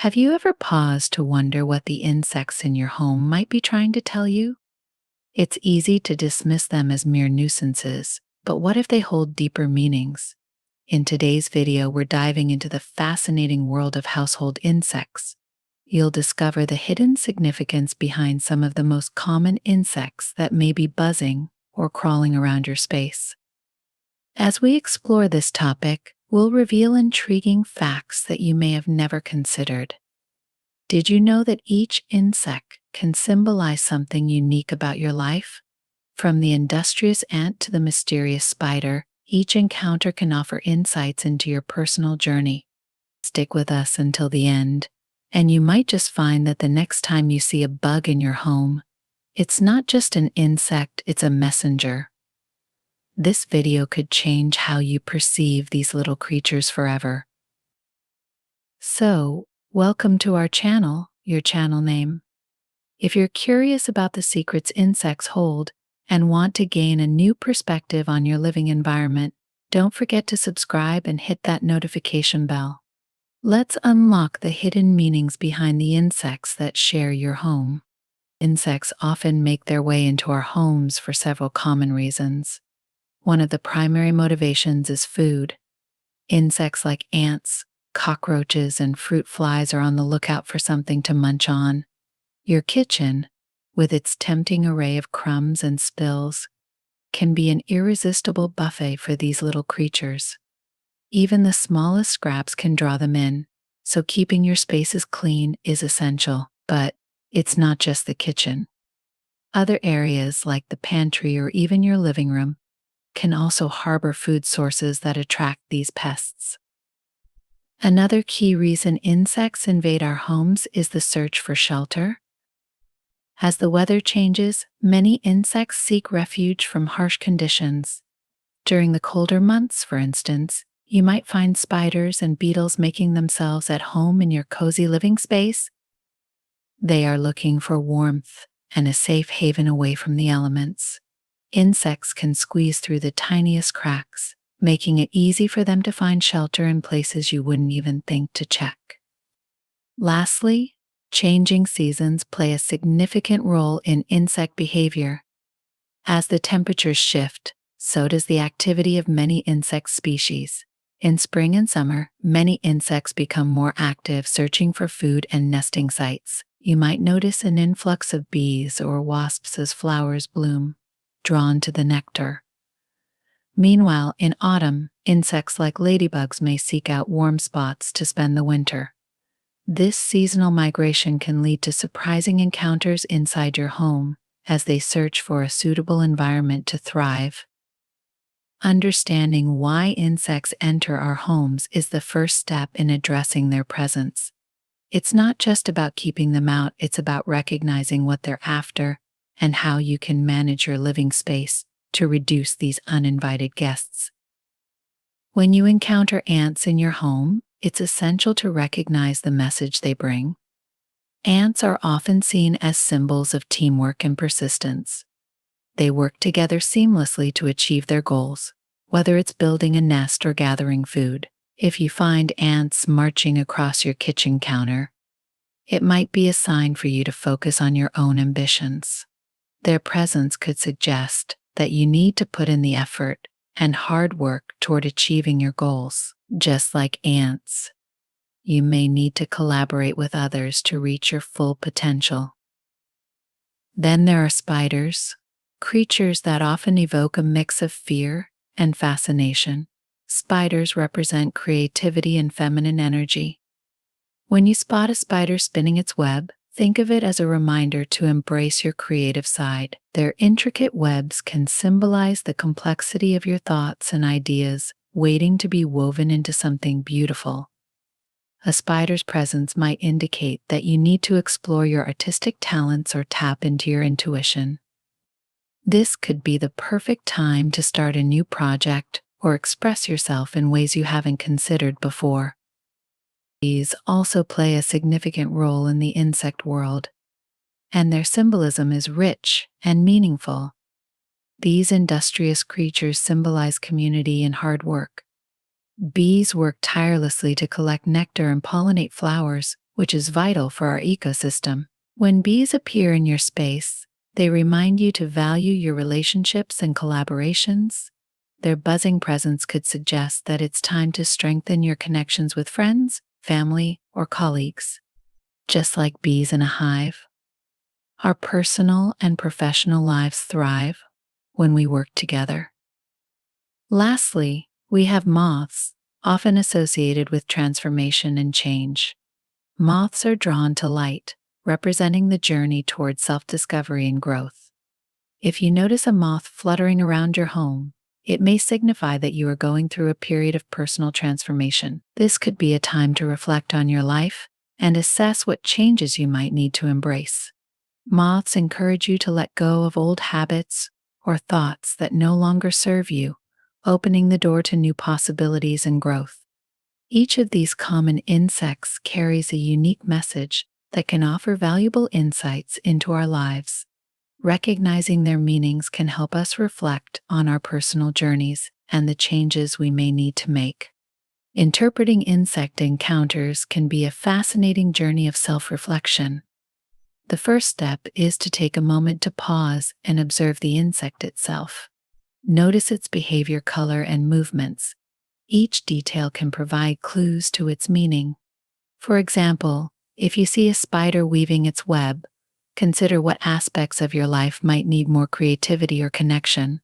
Have you ever paused to wonder what the insects in your home might be trying to tell you? It's easy to dismiss them as mere nuisances, but what if they hold deeper meanings? In today's video, we're diving into the fascinating world of household insects. You'll discover the hidden significance behind some of the most common insects that may be buzzing or crawling around your space. As we explore this topic, we'll reveal intriguing facts that you may have never considered. Did you know that each insect can symbolize something unique about your life? From the industrious ant to the mysterious spider, each encounter can offer insights into your personal journey. Stick with us until the end, and you might just find that the next time you see a bug in your home, it's not just an insect, it's a messenger. This video could change how you perceive these little creatures forever. So, welcome to our channel, your channel name. If you're curious about the secrets insects hold and want to gain a new perspective on your living environment, don't forget to subscribe and hit that notification bell. Let's unlock the hidden meanings behind the insects that share your home. Insects often make their way into our homes for several common reasons. One of the primary motivations is food. Insects like ants, cockroaches, and fruit flies are on the lookout for something to munch on. Your kitchen, with its tempting array of crumbs and spills, can be an irresistible buffet for these little creatures. Even the smallest scraps can draw them in, so keeping your spaces clean is essential. But it's not just the kitchen. Other areas like the pantry or even your living room can also harbor food sources that attract these pests. Another key reason insects invade our homes is the search for shelter. As the weather changes, many insects seek refuge from harsh conditions. During the colder months, for instance, you might find spiders and beetles making themselves at home in your cozy living space. They are looking for warmth and a safe haven away from the elements. Insects can squeeze through the tiniest cracks, making it easy for them to find shelter in places you wouldn't even think to check. Lastly, changing seasons play a significant role in insect behavior. As the temperatures shift, so does the activity of many insect species. In spring and summer, many insects become more active, searching for food and nesting sites. You might notice an influx of bees or wasps as flowers bloom, drawn to the nectar. Meanwhile, in autumn, insects like ladybugs may seek out warm spots to spend the winter. This seasonal migration can lead to surprising encounters inside your home as they search for a suitable environment to thrive. Understanding why insects enter our homes is the first step in addressing their presence. It's not just about keeping them out, it's about recognizing what they're after and how you can manage your living space to reduce these uninvited guests. When you encounter ants in your home, it's essential to recognize the message they bring. Ants are often seen as symbols of teamwork and persistence. They work together seamlessly to achieve their goals, whether it's building a nest or gathering food. If you find ants marching across your kitchen counter, it might be a sign for you to focus on your own ambitions. Their presence could suggest that you need to put in the effort and hard work toward achieving your goals. Just like ants, you may need to collaborate with others to reach your full potential. Then there are spiders, creatures that often evoke a mix of fear and fascination. Spiders represent creativity and feminine energy. When you spot a spider spinning its web, think of it as a reminder to embrace your creative side. Their intricate webs can symbolize the complexity of your thoughts and ideas, waiting to be woven into something beautiful. A spider's presence might indicate that you need to explore your artistic talents or tap into your intuition. This could be the perfect time to start a new project or express yourself in ways you haven't considered before. Bees also play a significant role in the insect world, and their symbolism is rich and meaningful. These industrious creatures symbolize community and hard work. Bees work tirelessly to collect nectar and pollinate flowers, which is vital for our ecosystem. When bees appear in your space, they remind you to value your relationships and collaborations. Their buzzing presence could suggest that it's time to strengthen your connections with friends, family, or colleagues. Just like bees in a hive, our personal and professional lives thrive when we work together. Lastly, we have moths, often associated with transformation and change. Moths are drawn to light, representing the journey toward self-discovery and growth. If you notice a moth fluttering around your home, it may signify that you are going through a period of personal transformation. This could be a time to reflect on your life and assess what changes you might need to embrace. Moths encourage you to let go of old habits or thoughts that no longer serve you, opening the door to new possibilities and growth. Each of these common insects carries a unique message that can offer valuable insights into our lives. Recognizing their meanings can help us reflect on our personal journeys and the changes we may need to make. Interpreting insect encounters can be a fascinating journey of self-reflection. The first step is to take a moment to pause and observe the insect itself. Notice its behavior, color, and movements. Each detail can provide clues to its meaning. For example, if you see a spider weaving its web, consider what aspects of your life might need more creativity or connection.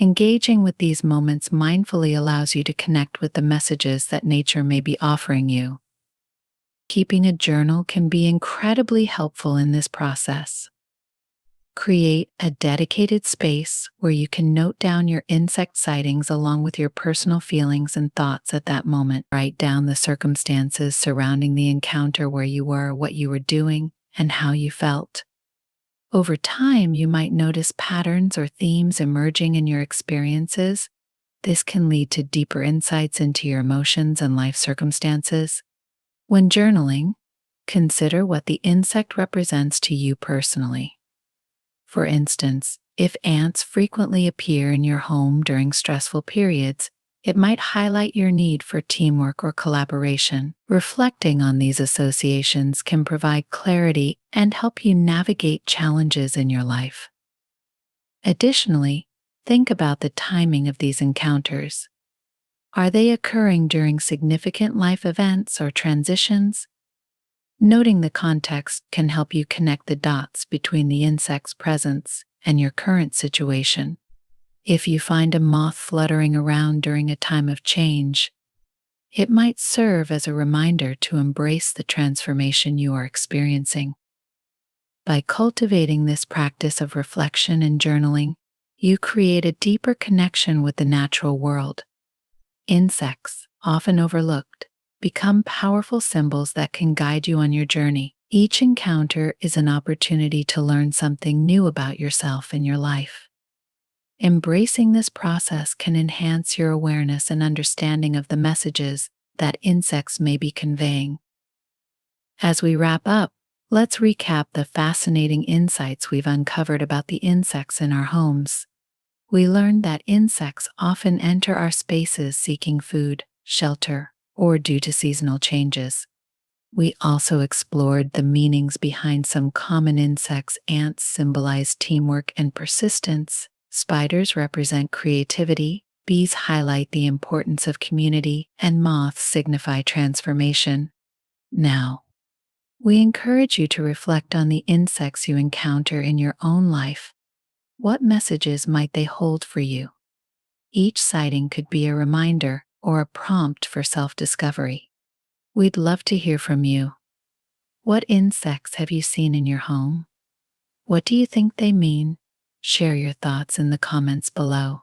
Engaging with these moments mindfully allows you to connect with the messages that nature may be offering you. Keeping a journal can be incredibly helpful in this process. Create a dedicated space where you can note down your insect sightings along with your personal feelings and thoughts at that moment. Write down the circumstances surrounding the encounter, where you were, what you were doing, and how you felt. Over time, you might notice patterns or themes emerging in your experiences. This can lead to deeper insights into your emotions and life circumstances. When journaling, consider what the insect represents to you personally. For instance, if ants frequently appear in your home during stressful periods, it might highlight your need for teamwork or collaboration. Reflecting on these associations can provide clarity and help you navigate challenges in your life. Additionally, think about the timing of these encounters. Are they occurring during significant life events or transitions? Noting the context can help you connect the dots between the insect's presence and your current situation. If you find a moth fluttering around during a time of change, it might serve as a reminder to embrace the transformation you are experiencing. By cultivating this practice of reflection and journaling, you create a deeper connection with the natural world. Insects, often overlooked, become powerful symbols that can guide you on your journey. Each encounter is an opportunity to learn something new about yourself and your life. Embracing this process can enhance your awareness and understanding of the messages that insects may be conveying. As we wrap up, let's recap the fascinating insights we've uncovered about the insects in our homes. We learned that insects often enter our spaces seeking food, shelter, or due to seasonal changes. We also explored the meanings behind some common insects. Ants symbolize teamwork and persistence. Spiders represent creativity. Bees highlight the importance of community, and moths signify transformation. Now, we encourage you to reflect on the insects you encounter in your own life. What messages might they hold for you? Each sighting could be a reminder or a prompt for self-discovery. We'd love to hear from you. What insects have you seen in your home? What do you think they mean? Share your thoughts in the comments below.